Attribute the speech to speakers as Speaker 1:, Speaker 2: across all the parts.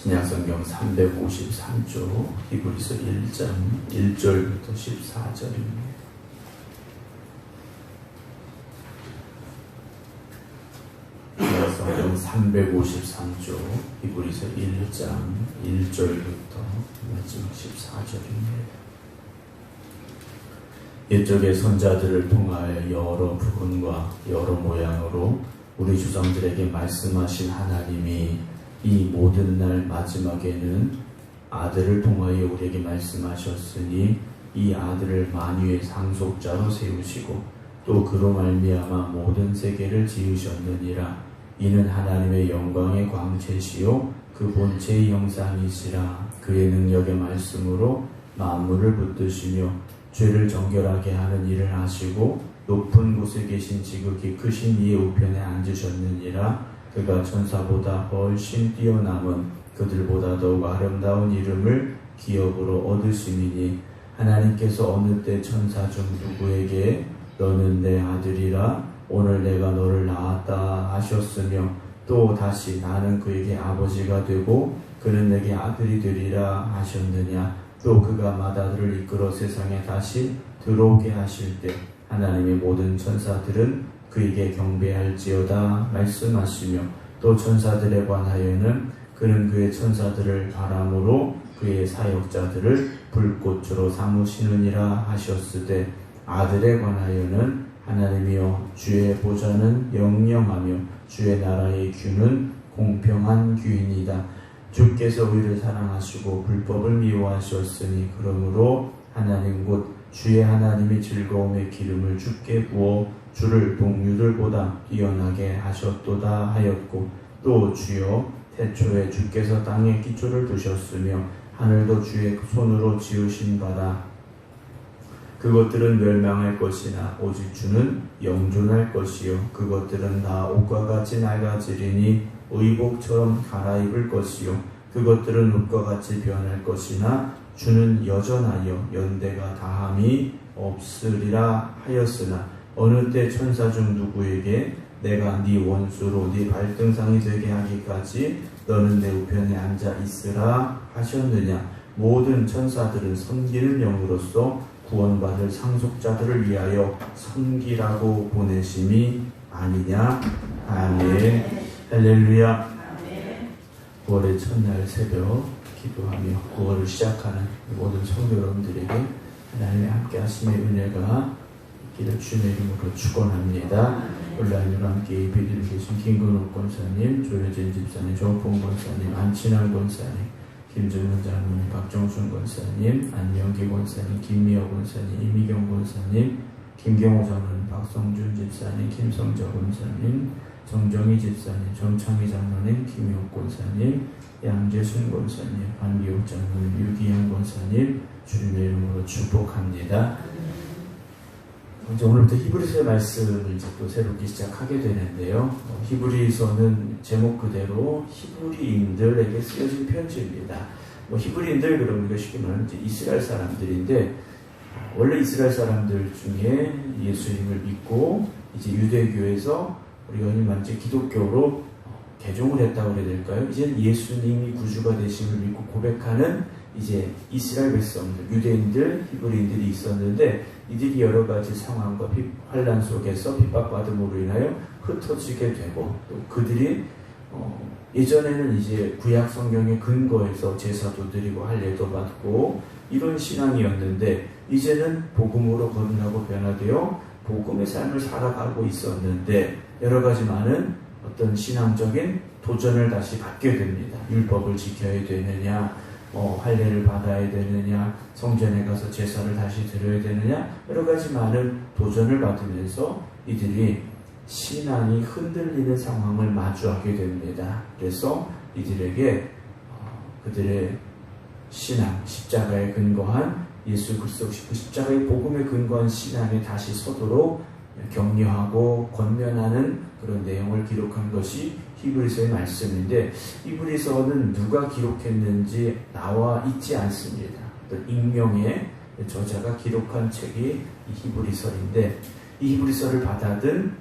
Speaker 1: 신약성경 353조 히브리서 1장 1절부터 14절입니다. 신약성경 353조 히브리서 1장 1절부터 마지막 14절입니다. 옛적의 선자들을 통하여 여러 부분과 여러 모양으로 우리 조상들에게 말씀하신 하나님이 이 모든 날 마지막에는 아들을 통하여 우리에게 말씀하셨으니 이 아들을 만유의 상속자로 세우시고 또 그로 말미암아 모든 세계를 지으셨느니라. 이는 하나님의 영광의 광채시요 그 본체의 형상이시라. 그의 능력의 말씀으로 만물을 붙드시며 죄를 정결하게 하는 일을 하시고 높은 곳에 계신 지극히 크신 이의 우편에 앉으셨느니라. 그가 천사보다 훨씬 뛰어남은 그들보다 더욱 아름다운 이름을 기업으로 얻으시니 하나님께서 어느 때 천사 중 누구에게 너는 내 아들이라 오늘 내가 너를 낳았다 하셨으며 또 다시 나는 그에게 아버지가 되고 그는 내게 아들이 되리라 하셨느냐. 또 그가 맏아들을 이끌어 세상에 다시 들어오게 하실 때 하나님의 모든 천사들은 그에게 경배할지어다 말씀하시며 또 천사들에 관하여는 그는 그의 천사들을 바람으로 그의 사역자들을 불꽃으로 삼으시느니라 하셨으되 아들에 관하여는 하나님이여 주의 보좌는 영영하며 주의 나라의 규는 공평한 규이니이다. 주께서 우리를 사랑하시고 불법을 미워하셨으니 그러므로 하나님 곧 주의 하나님의 즐거움의 기름을 주께 부어 주를 동류들보다 뛰어나게 하셨도다 하였고 또 주여 태초에 주께서 땅에 기초를 두셨으며 하늘도 주의 손으로 지으신 바라. 그것들은 멸망할 것이나 오직 주는 영존할 것이요 그것들은 다 옷과 같이 낡아지리니 의복처럼 갈아입을 것이요 그것들은 옷과 같이 변할 것이나 주는 여전하여 연대가 다함이 없으리라 하였으나 어느 때 천사 중 누구에게 내가 네 원수로 네 발등상이 되게 하기까지 너는 내 우편에 앉아 있으라 하셨느냐. 모든 천사들은 섬기는 영으로서 구원받을 상속자들을 위하여 섬기라고 보내심이 아니냐. 아멘. 할렐루야. 9월의 첫날 새벽 기도하며 9월을 시작하는 모든 성도 여러분들에게 하나님의 함께 하심의 은혜가 있기를 주님의 이름으로 축원합니다. 온라인으로 함께 예배드리고 계신 김근옥 권사님, 조효진 집사님, 조홍 권사님, 안친환 권사님, 김정은 장로님, 박정순 권사님, 안영기 권사님, 김미호 권사님, 이미경 권사님, 김경호 장로님, 박성준 집사님, 김성자 권사님, 정정희 집사님, 정창희 장로님, 김효옥 권사님, 양재순 권사님, 반기옥 장로님, 유기영 권사님, 주님의 이름으로 축복합니다. 이제 오늘부터 히브리서의 말씀을 이제 또 새롭게 시작하게 되는데요. 히브리서는 제목 그대로 히브리인들에게 쓰여진 편지입니다. 히브리인들 그러면 우리가 쉽게 말하면 이제 이스라엘 사람들인데 원래 이스라엘 사람들 중에 예수님을 믿고 이제 유대교에서 우리가 흔히 말하는 기독교로 개종을 했다고 해야 될까요? 이제 예수님이 구주가 되심을 믿고 고백하는 이제 이스라엘 백성들, 유대인들, 히브리인들이 있었는데 이들이 여러 가지 상황과 환난 속에서 핍박받음으로 인하여 흩어지게 되고 또 그들이 예전에는 이제 구약 성경의 근거에서 제사도 드리고 할례도 받고 이런 신앙이었는데 이제는 복음으로 거듭나고 변화되어 복음의 삶을 살아가고 있었는데 여러 가지 많은 어떤 신앙적인 도전을 다시 받게 됩니다. 율법을 지켜야 되느냐, 할례를 받아야 되느냐, 성전에 가서 제사를 다시 드려야 되느냐, 여러 가지 많은 도전을 받으면서 이들이 신앙이 흔들리는 상황을 마주하게 됩니다. 그래서 이들에게 그들의 신앙, 십자가에 근거한 예수 그리스도 그 십자가의 복음에 근거한 신앙에 다시 서도록 격려하고 권면하는 그런 내용을 기록한 것이 히브리서의 말씀인데 히브리서는 누가 기록했는지 나와 있지 않습니다. 어떤 익명의 저자가 기록한 책이 이 히브리서인데 이 히브리서를 받아든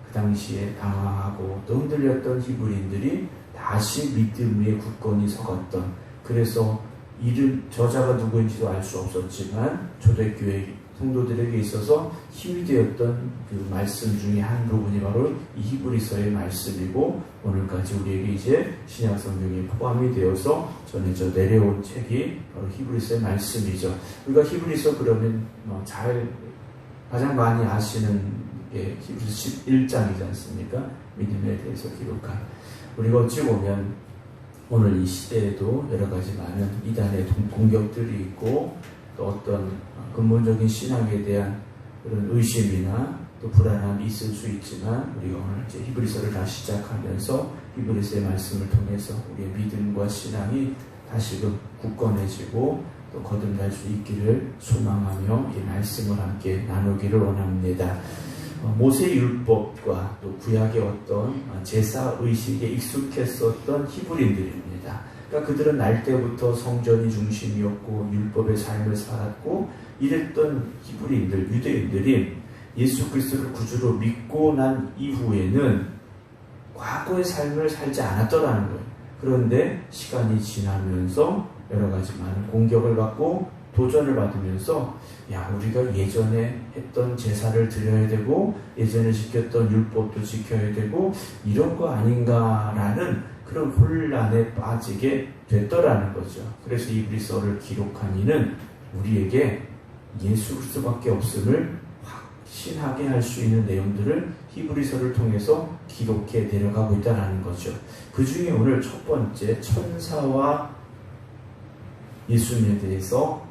Speaker 1: 그 당시에 당황하고 또 흔들렸던 히브리인들이 다시 믿음 위에 굳건히 서갔던, 그래서 이름 저자가 누구인지도 알 수 없었지만 초대교회 성도들에게 있어서 힘이 되었던 그 말씀 중에 한 부분이 바로 이 히브리서의 말씀이고, 오늘까지 우리에게 이제 신약 성경에 포함이 되어서 전해져 내려온 책이 바로 히브리서의 말씀이죠. 우리가 히브리서 그러면 가장 많이 아시는 게 히브리서 11장이지 않습니까? 믿음에 대해서 기록한. 우리가 어찌 보면 오늘 이 시대에도 여러 가지 많은 이단의 공격들이 있고, 또 어떤 근본적인 신앙에 대한 그런 의심이나 또 불안함이 있을 수 있지만, 우리가 오늘 이제 히브리서를 다시 시작하면서 히브리서의 말씀을 통해서 우리의 믿음과 신앙이 다시금 굳건해지고 또 거듭날 수 있기를 소망하며 이 말씀을 함께 나누기를 원합니다. 모세 율법과 또 구약의 어떤 제사 의식에 익숙했었던 히브리인들입니다. 그러니까 그들은 날 때부터 성전이 중심이었고 율법의 삶을 살았고 이랬던 히브리인들, 유대인들이 예수 그리스도를 구주로 믿고 난 이후에는 과거의 삶을 살지 않았더라는 거예요. 그런데 시간이 지나면서 여러 가지 많은 공격을 받고 도전을 받으면서, 우리가 예전에 했던 제사를 드려야 되고 예전에 지켰던 율법도 지켜야 되고 이런 거 아닌가라는 그런 혼란에 빠지게 됐더라는 거죠. 그래서 이 히브리서를 기록한 이는 우리에게 예수 그리스도밖에 없음을 확신하게 할 수 있는 내용들을 히브리서를 통해서 기록해 내려가고 있다는 거죠. 그 중에 오늘 첫 번째, 천사와 예수님에 대해서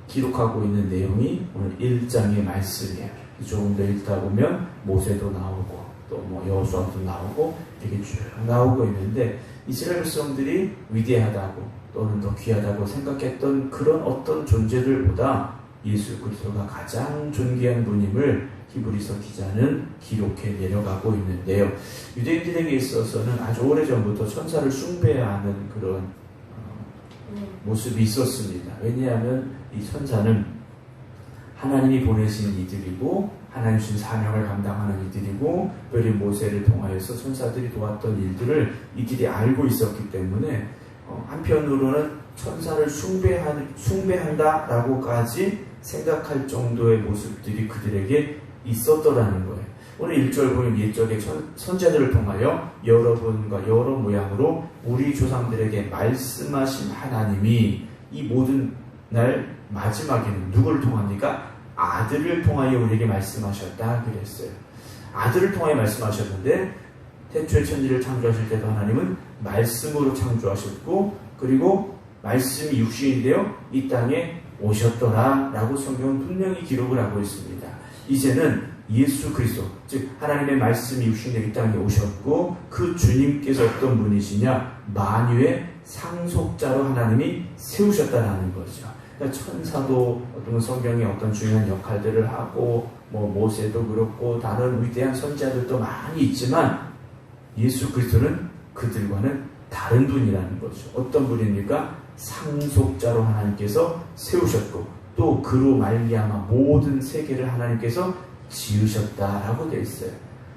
Speaker 1: 기록하고 있는 내용이 오늘 1장의 말씀이에요. 조금 더 읽다 보면 모세도 나오고 또 여호수아도 나오고 이렇게 쭉 나오고 있는데, 이스라엘 백성들이 위대하다고 또는 더 귀하다고 생각했던 그런 어떤 존재들보다 예수 그리스도가 가장 존귀한 분임을 히브리서 기자는 기록해 내려가고 있는데요. 유대인들에게 있어서는 아주 오래전부터 천사를 숭배하는 그런 모습이 있었습니다. 왜냐하면 이 천사는 하나님이 보내신 이들이고 하나님 주신 사명을 감당하는 이들이고, 특별히 모세를 통하여서 천사들이 도왔던 일들을 이들이 알고 있었기 때문에 한편으로는 천사를 숭배한다라고까지 생각할 정도의 모습들이 그들에게 있었더라는 거예요. 오늘 1절 보면 옛적의 선지자들을 통하여 여러분과 여러 모양으로 우리 조상들에게 말씀하신 하나님이 이 모든 날 마지막에는 누구를 통합니까? 아들을 통하여 우리에게 말씀하셨다 그랬어요. 아들을 통하여 말씀하셨는데, 태초에 천지를 창조하실 때도 하나님은 말씀으로 창조하셨고, 그리고 말씀이 육신이 되어 이 땅에 오셨더라 라고 성경은 분명히 기록을 하고 있습니다. 이제는 예수 그리스도, 즉 하나님의 말씀이 육신이 되어 이 땅에 오셨고, 그 주님께서 어떤 분이시냐? 만유의 상속자로 하나님이 세우셨다라는 거죠. 그러니까 천사도 어떤 성경의 어떤 중요한 역할들을 하고, 모세도 그렇고 다른 위대한 선지자들도 많이 있지만 예수 그리스도는 그들과는 다른 분이라는 거죠. 어떤 분입니까? 상속자로 하나님께서 세우셨고, 또 그로 말미암아 모든 세계를 하나님께서 지으셨다라고 되어 있어요.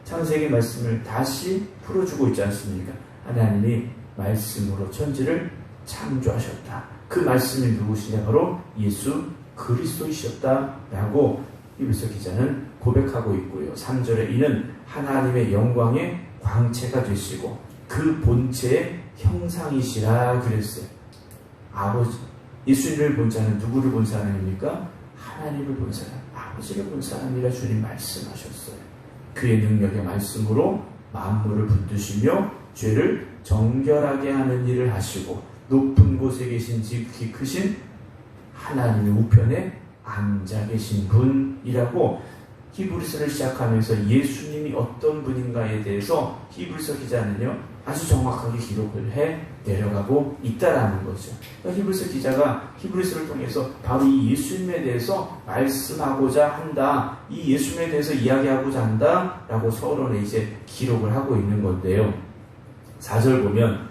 Speaker 1: 창세기 말씀을 다시 풀어주고 있지 않습니까? 하나님이 말씀으로 천지를 창조하셨다. 그 말씀이 누구시냐? 바로 예수 그리스도이셨다라고 히브리서 기자는 고백하고 있고요. 3절에 이는 하나님의 영광의 광채가 되시고 그 본체의 형상이시라 그랬어요. 아버지, 예수님을 본 자는 누구를 본 사람입니까? 하나님을 본 사람, 아버지를 본 사람이라 주님 말씀하셨어요. 그의 능력의 말씀으로 만물을 붙드시며 죄를 정결하게 하는 일을 하시고 높은 곳에 계신 지극히 크신 하나님의 우편에 앉아 계신 분이라고 히브리서를 시작하면서 예수님이 어떤 분인가에 대해서 히브리서 기자는요 아주 정확하게 기록을 해 내려가고 있다라는 거죠. 그러니까 히브리서 기자가 히브리서를 통해서 바로 이 예수님에 대해서 말씀하고자 한다, 이 예수님에 대해서 이야기하고자 한다라고 서론에 이제 기록을 하고 있는 건데요. 4절 보면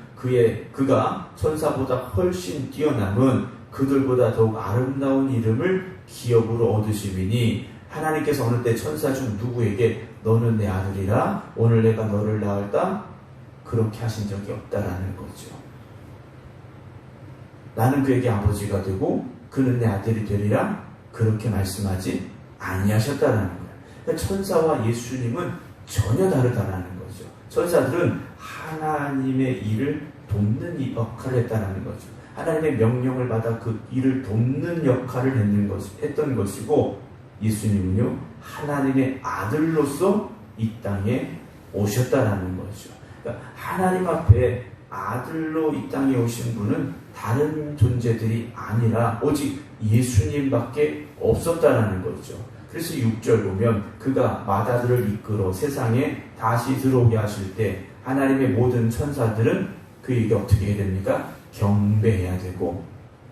Speaker 1: 그가 천사보다 훨씬 뛰어남은 그들보다 더욱 아름다운 이름을 기업으로 얻으심이니, 하나님께서 어느 때 천사 중 누구에게 너는 내 아들이라 오늘 내가 너를 낳았다 그렇게 하신 적이 없다라는 거죠. 나는 그에게 아버지가 되고 그는 내 아들이 되리라 그렇게 말씀하지 아니하셨다라는 거예요. 그러니까 천사와 예수님은 전혀 다르다라는 거죠. 천사들은 하나님의 일을 돕는 이 역할을 했다라는 거죠. 하나님의 명령을 받아 그 일을 돕는 역할을 했던 것이고, 예수님은요 하나님의 아들로서 이 땅에 오셨다라는 거죠. 그러니까 하나님 앞에 아들로 이 땅에 오신 분은 다른 존재들이 아니라 오직 예수님밖에 없었다라는 거죠. 그래서 6절 보면 그가 마다들을 이끌어 세상에 다시 들어오게 하실 때 하나님의 모든 천사들은 그에게 어떻게 해야 됩니까? 경배해야 되고,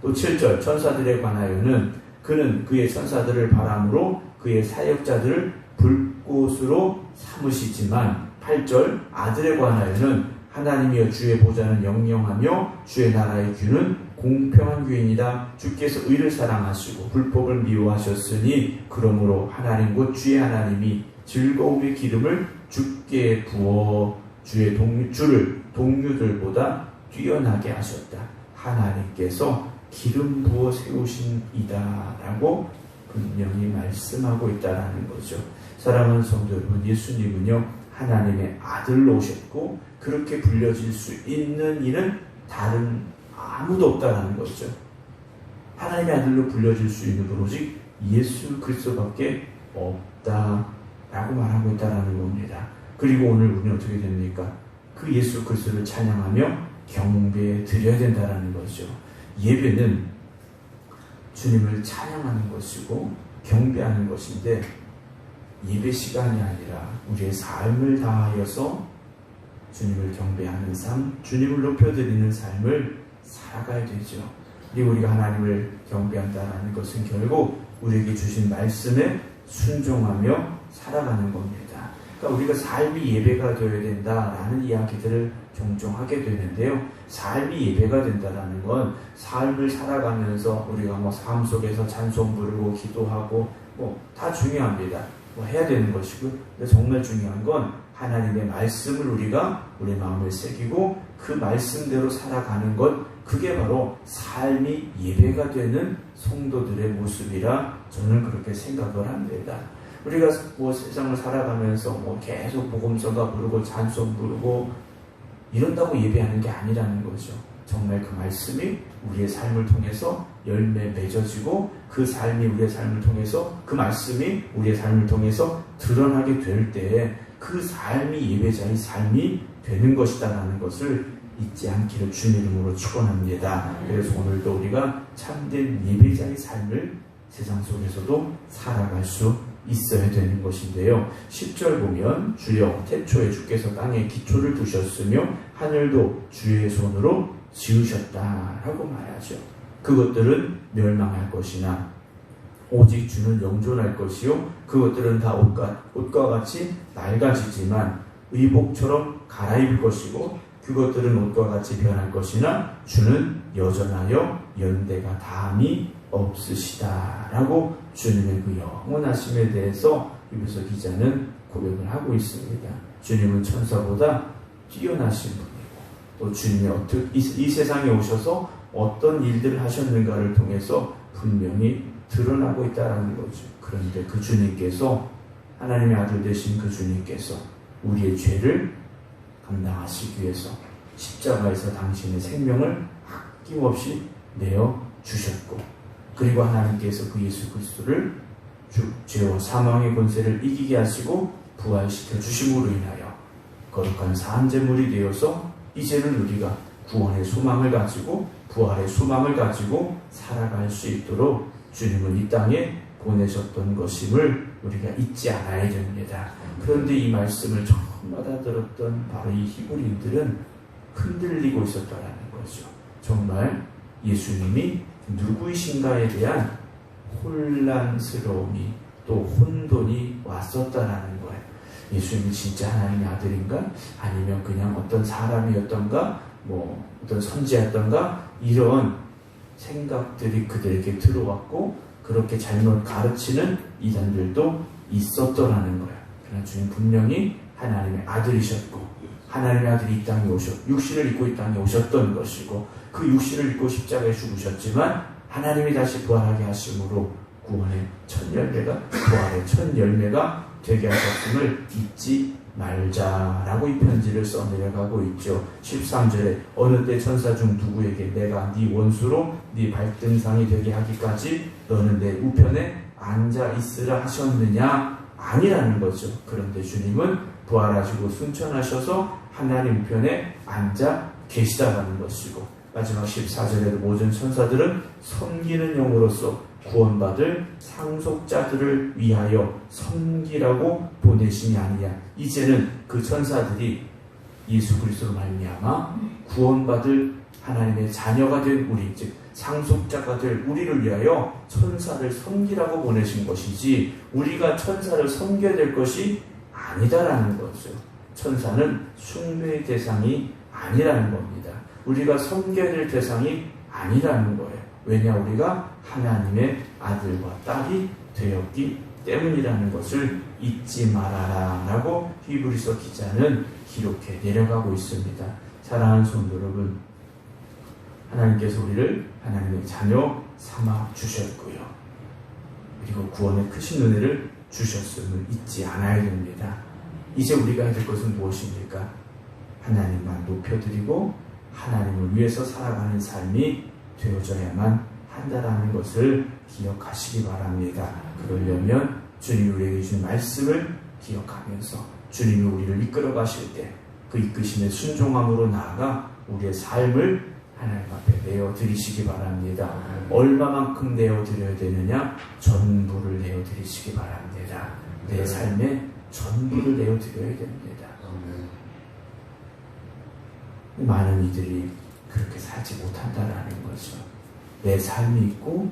Speaker 1: 또 7절 천사들에 관하여는 그는 그의 천사들을 바람으로 그의 사역자들을 불꽃으로 삼으시지만, 8절 아들에 관하여는 하나님이여 주의 보좌는 영영하며 주의 나라의 규는 공평한 규이니이다. 주께서 의를 사랑하시고 불법을 미워하셨으니 그러므로 하나님 곧 주의 하나님이 즐거움의 기름을 주께 부어 주를 동류들보다 뛰어나게 하셨다. 하나님께서 기름 부어 세우신이다 라고 분명히 말씀하고 있다라는 거죠. 사랑하는 성도 여러분, 예수님은요 하나님의 아들로 오셨고 그렇게 불려질 수 있는 이는 다른 아무도 없다라는 거죠. 하나님의 아들로 불려질 수 있는 분 오직 예수 그리스도밖에 없다라고 말하고 있다라는 겁니다. 그리고 오늘 우리는 어떻게 됩니까? 그 예수 그리스도를 찬양하며 경배해 드려야 된다라는 거죠. 예배는 주님을 찬양하는 것이고 경배하는 것인데, 예배 시간이 아니라 우리의 삶을 다하여서 주님을 경배하는 삶, 주님을 높여드리는 삶을 살아가야 되죠. 그리고 우리가 하나님을 경배한다는 것은 결국 우리에게 주신 말씀에 순종하며 살아가는 겁니다. 그러니까 우리가 삶이 예배가 되어야 된다라는 이야기들을 종종 하게 되는데요. 삶이 예배가 된다라는 건 삶을 살아가면서 우리가 삶 속에서 찬송 부르고 기도하고 다 중요합니다. 해야 되는 것이고, 근데 정말 중요한 건 하나님의 말씀을 우리가 우리 마음에 새기고 그 말씀대로 살아가는 것, 그게 바로 삶이 예배가 되는 성도들의 모습이라 저는 그렇게 생각을 합니다. 우리가 세상을 살아가면서 계속 복음서가 부르고 찬송 부르고 이런다고 예배하는 게 아니라는 거죠. 정말 그 말씀이 우리의 삶을 통해서 열매 맺어지고 그 삶이 우리의 삶을 통해서, 그 말씀이 우리의 삶을 통해서 드러나게 될 때에 그 삶이 예배자의 삶이 되는 것이다라는 것을 잊지 않기를 주님 이름으로 축원합니다. 그래서 오늘도 우리가 참된 예배자의 삶을 세상 속에서도 살아갈 수 있어야 되는 것인데요. 10절 보면 주여 태초에 주께서 땅에 기초를 두셨으며 하늘도 주의 손으로 지으셨다라고 말하죠. 그것들은 멸망할 것이나 오직 주는 영존할 것이요 그것들은 다 옷과 같이 낡아지지만 의복처럼 갈아입을 것이고 그것들은 옷과 같이 변할 것이나 주는 여전하여 연대가 다함이 없으시다 라고 주님의 그 영원하심에 대해서 히브리서 기자는 고백을 하고 있습니다. 주님은 천사보다 뛰어나신 분이고, 또 주님이 이 세상에 오셔서 어떤 일들을 하셨는가를 통해서 분명히 드러나고 있다는 거죠. 그런데 그 주님께서, 하나님의 아들 되신 그 주님께서 우리의 죄를 감당하시기 위해서 십자가에서 당신의 생명을 아낌없이 내어 주셨고, 그리고 하나님께서 그 예수 그리스도를 죄와 사망의 권세를 이기게 하시고 부활시켜 주심으로 인하여 거룩한 사함제물이 되어서 이제는 우리가 구원의 소망을 가지고 부활의 소망을 가지고 살아갈 수 있도록 주님은 이 땅에 보내셨던 것임을 우리가 잊지 않아야 됩니다. 그런데 이 말씀을 처음마다 들었던 바로 이 히브리인들은 흔들리고 있었다라는 거죠. 정말 예수님이 누구이신가에 대한 혼란스러움이 또 혼돈이 왔었다라는 거예요. 예수님이 진짜 하나님의 아들인가? 아니면 그냥 어떤 사람이었던가? 어떤 선지였던가? 이런 생각들이 그들에게 들어왔고 그렇게 잘못 가르치는 이단들도 있었더라는 거예요. 그러나 주님 분명히 하나님의 아들이셨고 하나님의 아들이 이 땅에 육신을 입고 이 땅에 오셨던 것이고 그 육신을 입고 십자가에 죽으셨지만 하나님이 다시 부활하게 하심으로 구원의 첫 열매가 부활의 첫 열매가 되게 하셨음을 잊지 말자라고 이 편지를 써내려가고 있죠. 13절에 어느 때 천사 중 누구에게 내가 네 원수로 네 발등상이 되게 하기까지 너는 내 우편에 앉아 있으라 하셨느냐? 아니라는 거죠. 그런데 주님은 부활하시고 승천하셔서 하나님 우편에 앉아 계시다라는 것이고 마지막 14절에도 모든 천사들은 섬기는 영으로서 구원받을 상속자들을 위하여 섬기라고 보내심이 아니냐. 이제는 그 천사들이 예수 그리스도로 말미암아 구원받을 하나님의 자녀가 된 우리, 즉 상속자가 될 우리를 위하여 천사를 섬기라고 보내신 것이지 우리가 천사를 섬겨야 될 것이 아니다라는 거죠. 천사는 숭배의 대상이 아니라는 겁니다. 우리가 섬겨야 될 대상이 아니라는 거예요. 왜냐? 우리가 하나님의 아들과 딸이 되었기 때문이라는 것을 잊지 말아라 라고 히브리서 기자는 기록해 내려가고 있습니다. 사랑하는 성도 여러분, 하나님께서 우리를 하나님의 자녀 삼아 주셨고요. 그리고 구원의 크신 은혜를 주셨음을 잊지 않아야 됩니다. 이제 우리가 해야 될 것은 무엇입니까? 하나님만 높여드리고 하나님을 위해서 살아가는 삶이 되어져야만 한다라는 것을 기억하시기 바랍니다. 그러려면 주님이 우리에게 주신 말씀을 기억하면서 주님이 우리를 이끌어 가실 때 그 이끄심에 순종함으로 나아가 우리의 삶을 하나님 앞에 내어드리시기 바랍니다. 얼마만큼 내어드려야 되느냐? 전부를 내어드리시기 바랍니다. 내 삶에 전부를 내어드려야 됩니다. 많은 이들이 그렇게 살지 못한다라는 거죠. 내 삶이 있고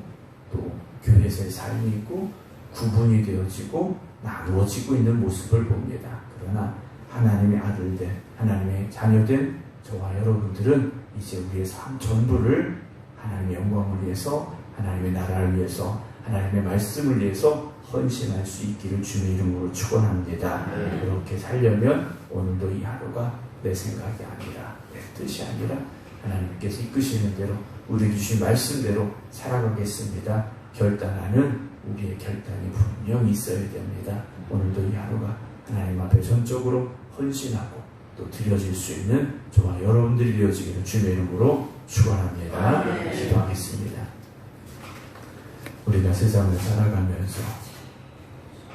Speaker 1: 또 교회에서의 삶이 있고 구분이 되어지고 나누어지고 있는 모습을 봅니다. 그러나 하나님의 아들들, 하나님의 자녀된 저와 여러분들은 이제 우리의 삶 전부를 하나님의 영광을 위해서, 하나님의 나라를 위해서, 하나님의 말씀을 위해서 헌신할 수 있기를 주의 이름으로 축원합니다. 그렇게 살려면 오늘도 이 하루가 내 생각이 아니라 내 뜻이 아니라 하나님께서 이끄시는 대로 우리 주신 말씀대로 살아가겠습니다. 결단하는 우리의 결단이 분명히 있어야 됩니다. 오늘도 이 하루가 하나님 앞에 전적으로 헌신하고 또 드려질 수 있는 저와 여러분들이 되어지기를 주의 이름으로 축원합니다. 기도하겠습니다. 우리가 세상을 살아가면서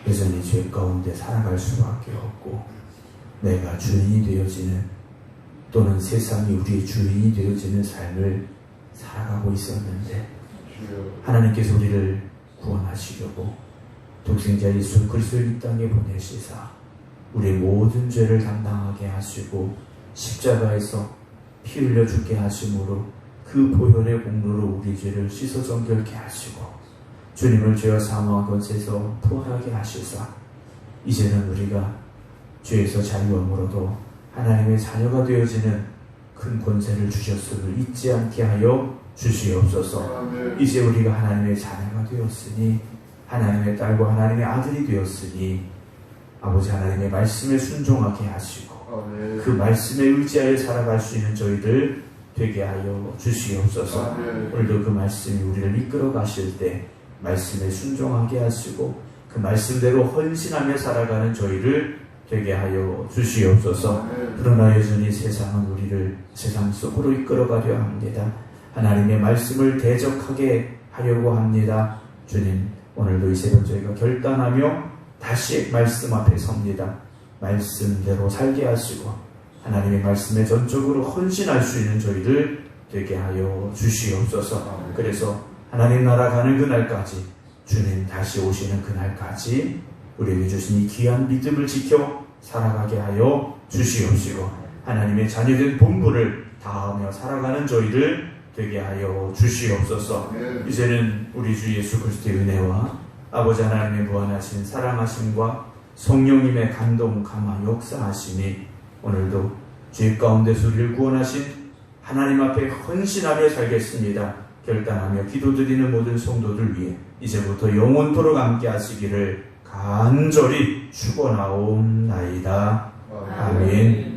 Speaker 1: 여전히 죄 가운데 살아갈 수밖에 없고 내가 주인이 되어지는 또는 세상이 우리의 주인이 되어지는 삶을 살아가고 있었는데 하나님께서 우리를 구원하시려고 독생자 예수 그리스도를 이 땅에 보내시사 우리의 모든 죄를 담당하게 하시고 십자가에서 피 흘려 죽게 하심으로 그 보혈의 공로로 우리 죄를 씻어 정결케 하시고 주님을 죄와 사망과 권세에서 부활하게 하시사 이제는 우리가 죄에서 자유함으로도 하나님의 자녀가 되어지는 큰 권세를 주셨음을 잊지 않게 하여 주시옵소서. 이제 우리가 하나님의 자녀가 되었으니 하나님의 딸과 하나님의 아들이 되었으니 아버지 하나님의 말씀에 순종하게 하시고 그 말씀에 의지하여 살아갈 수 있는 저희들 되게 하여 주시옵소서. 오늘도 그 말씀이 우리를 이끌어 가실 때 말씀에 순종하게 하시고 그 말씀대로 헌신하며 살아가는 저희를 되게 하여 주시옵소서. 그러나 여전히 세상은 우리를 세상 속으로 이끌어가려 합니다. 하나님의 말씀을 대적하게 하려고 합니다. 주님, 오늘도 이 새벽 저희가 결단하며 다시 말씀 앞에 섭니다. 말씀대로 살게 하시고 하나님의 말씀에 전적으로 헌신할 수 있는 저희를 되게 하여 주시옵소서. 그래서 하나님 나라 가는 그날까지, 주님 다시 오시는 그날까지 우리에게 주신 이 귀한 믿음을 지켜 살아가게 하여 주시옵시고 하나님의 자녀된 본분을 다하며 살아가는 저희를 되게 하여 주시옵소서. 이제는 우리 주 예수 그리스도의 은혜와 아버지 하나님의 무한하신 사랑하심과 성령님의 감동, 감화, 역사하심이 오늘도 죄 가운데서 우리를 구원하신 하나님 앞에 헌신하며 살겠습니다. 결단하며 기도드리는 모든 성도들 위해 이제부터 영원토록 함께 하시기를 간절히 축원하옵나이다. 아멘.